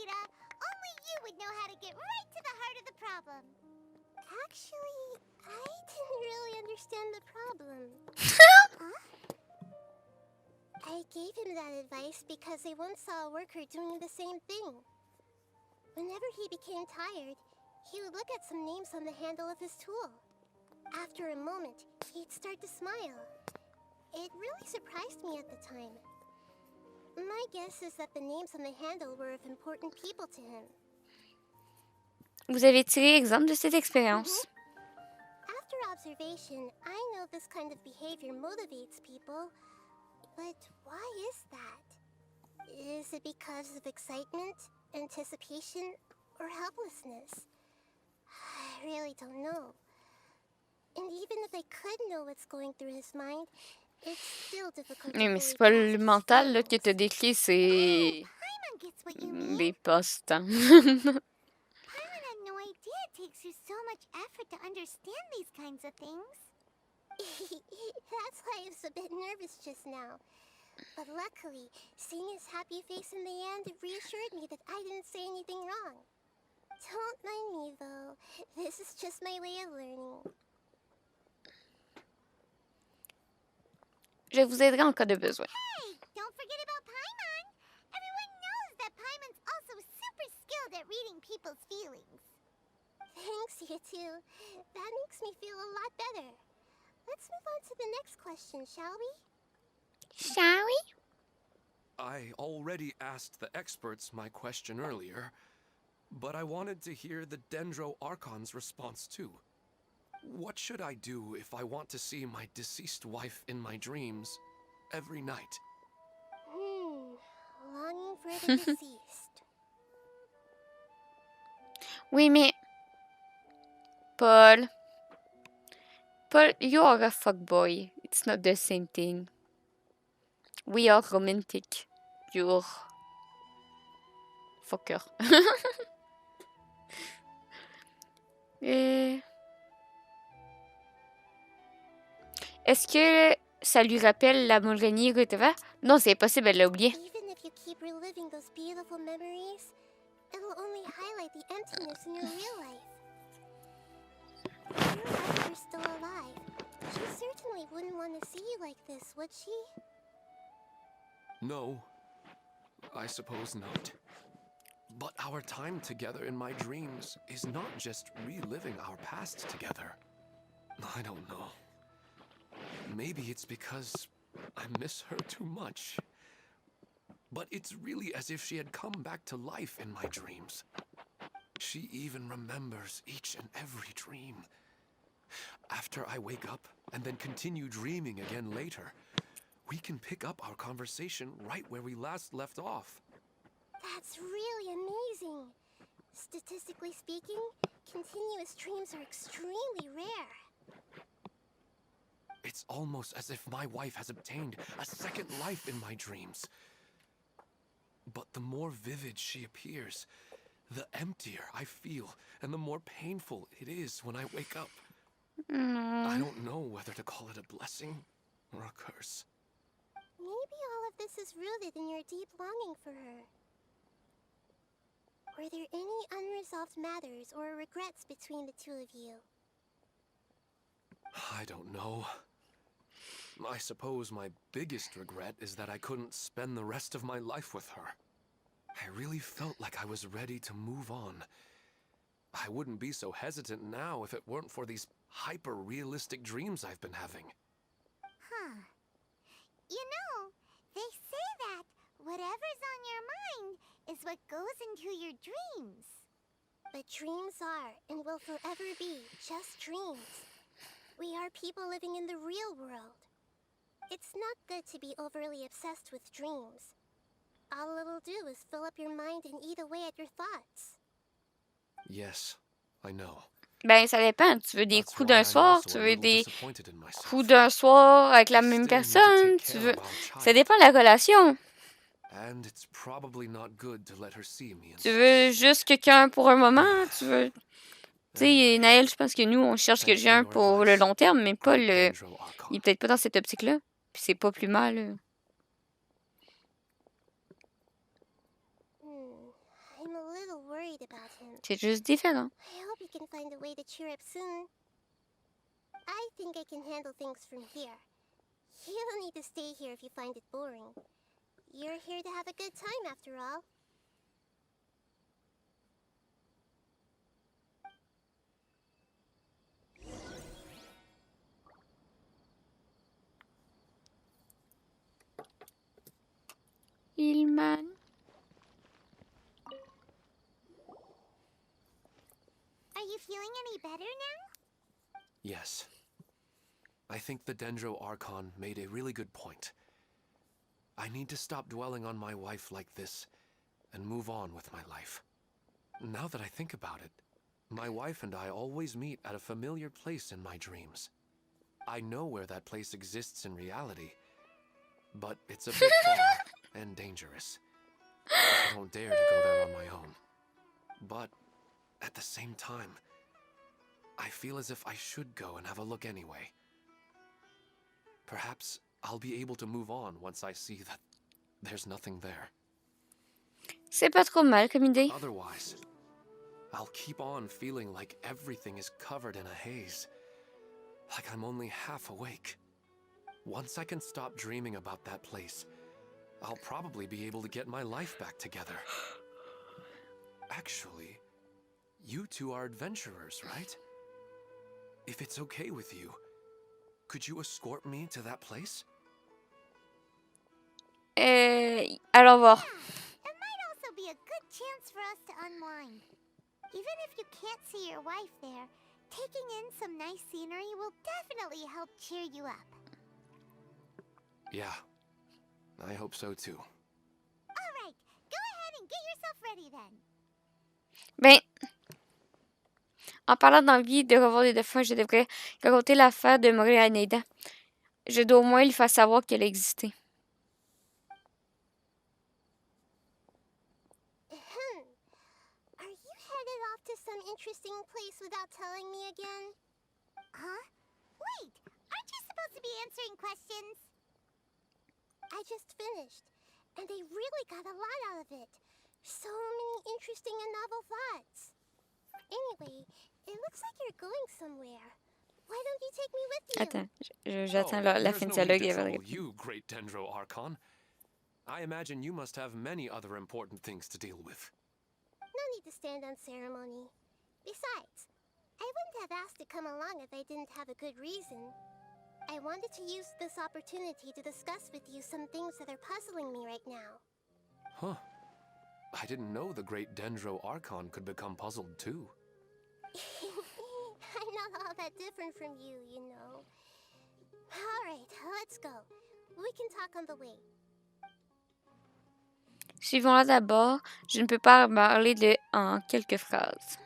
Rita. Only you would know how to get right to the heart of the problem. Actually, I didn't really understand the problem. Huh? I gave him that advice because I once saw a worker doing the same thing. Whenever he became tired, he would look at some names on the handle of his tool. After a moment, he'd start to smile. It really surprised me at the time. My guess is that the names on the handle were of important people to him. Vous avez tiré exemple de cette expérience. After observation, I know this kind of behavior motivates people. But why is that? Is it because of excitement, anticipation, or helplessness? I really don't know. And even if I could know what's going through his mind, it's still difficult to Oui, mais c'est pas le mental là, que tu as décrit, c'est des postes. Hein. Paimon had no idea it takes you so much effort to understand these kinds of things. That's why I was a bit nervous just now. But luckily, seeing his happy face in the end reassured me that I didn't say anything wrong. Don't mind me though. This is just my way of learning. Je vous aiderai en cas de besoin. Hey, don't forget about Paimon. Everyone knows that Paimon's also super skilled at reading people's feelings. Thanks, you two. That makes me feel a lot better. Let's move on to the next question, shall we? Shall we? I already asked the experts my question earlier, but I wanted to hear the Dendro Archon's response too. What should I do if I want to see my deceased wife in my dreams every night? Longing for the deceased. Oui, mais... Paul, you are a fuckboy. It's not the same thing. We are romantic. You're... fucker. Et... Est-ce que ça lui rappelle la Mulgani Ruteva? Non, c'est impossible, elle l'a oublié. Even if you keep reliving those beautiful memories, it will only highlight the emptiness in your real life. If your wife were still alive, she certainly wouldn't want to see you like this, would she? No, I suppose not. But our time together in my dreams is not just reliving our past together. I don't know. Maybe it's because I miss her too much. But it's really as if she had come back to life in my dreams. She even remembers each and every dream. After I wake up and then continue dreaming again later, we can pick up our conversation right where we last left off. That's really amazing. Statistically speaking, continuous dreams are extremely rare. It's almost as if my wife has obtained a second life in my dreams. But the more vivid she appears, the emptier I feel, and the more painful it is when I wake up. I don't know whether to call it a blessing or a curse. Maybe all of this is rooted in your deep longing for her. Were there any unresolved matters or regrets between the two of you? I don't know. I suppose my biggest regret is that I couldn't spend the rest of my life with her. I really felt like I was ready to move on. I wouldn't be so hesitant now if it weren't for these hyper-realistic dreams I've been having. Huh. You know, they say that whatever's on your mind is what goes into your dreams. But dreams are and will forever be just dreams. We are people living in the real world. It's not good to be overly obsessed with dreams. All it'll do is fill up your mind and eat away at your thoughts. Yes, I know. Ben, ça dépend. Tu veux des coups d'un soir, tu veux des coups d'un soir avec la même personne, tu veux... Ça dépend de la relation. Tu veux juste quelqu'un pour un moment, tu veux... Tu sais, Naël, je pense que nous, on cherche quelqu'un pour le long terme, mais pas le... Il est peut-être pas dans cette optique-là. Puis c'est pas plus mal. I'm a worried about him. C'est juste différent. I hope he can find a way to cheer up soon. I think I can handle things from here. You don't need to stay here if you find it boring. You're here to have a good time after all. Hillman. Are you feeling any better now? Yes. I think the Dendro Archon made a really good point. I need to stop dwelling on my wife like this and move on with my life. Now that I think about it, my wife and I always meet at a familiar place in my dreams. I know where that place exists in reality, but it's a bit far and dangerous. I don't dare to go there on my own. But at the same time, I feel as if I should go and have a look anyway. Perhaps I'll be able to move on once I see that there's nothing there. C'est pas trop mal comme idée. Otherwise, I'll keep on feeling like everything is covered in a haze. Like I'm only half awake. Once I can stop dreaming about that place, I'll probably be able to get my life back together. Actually, you two are adventurers, right? If it's okay with you, could you escort me to that place? Allons voir. It might also be a good chance for us to unwind. Even if you can't see your wife there, taking in some nice scenery will definitely help cheer you up. Yeah, I hope so too. All right, go ahead and get yourself ready then. Ben, en parlant d'envie de revoir les dauphins, je devrais raconter l'affaire de mourir à Neida. Je dois au moins lui faire savoir qu'elle existait. Are you headed off to some interesting place without telling me again? Huh? Wait, aren't you supposed to be answering questions? I just finished, and I really got a lot out of it. So many interesting and novel thoughts. Anyway, it looks like you're going somewhere. Why don't you take me with you? Attends, j'attends la fin de there's no dialogue. need Et to elle va trouble répondre. you, great Dendro Archon. I imagine you must have many other important things to deal with. No need to stand on ceremony. Besides, I wouldn't have asked to come along if I didn't have a good reason. I wanted to use this opportunity to discuss with you some things that are puzzling me right now. Huh. I didn't know the great Dendro Archon could become puzzled too. I'm not all that different from you, you know. Alright, let's go. We can talk on the way. Suivons-la d'abord. Je ne peux pas parler en quelques phrases.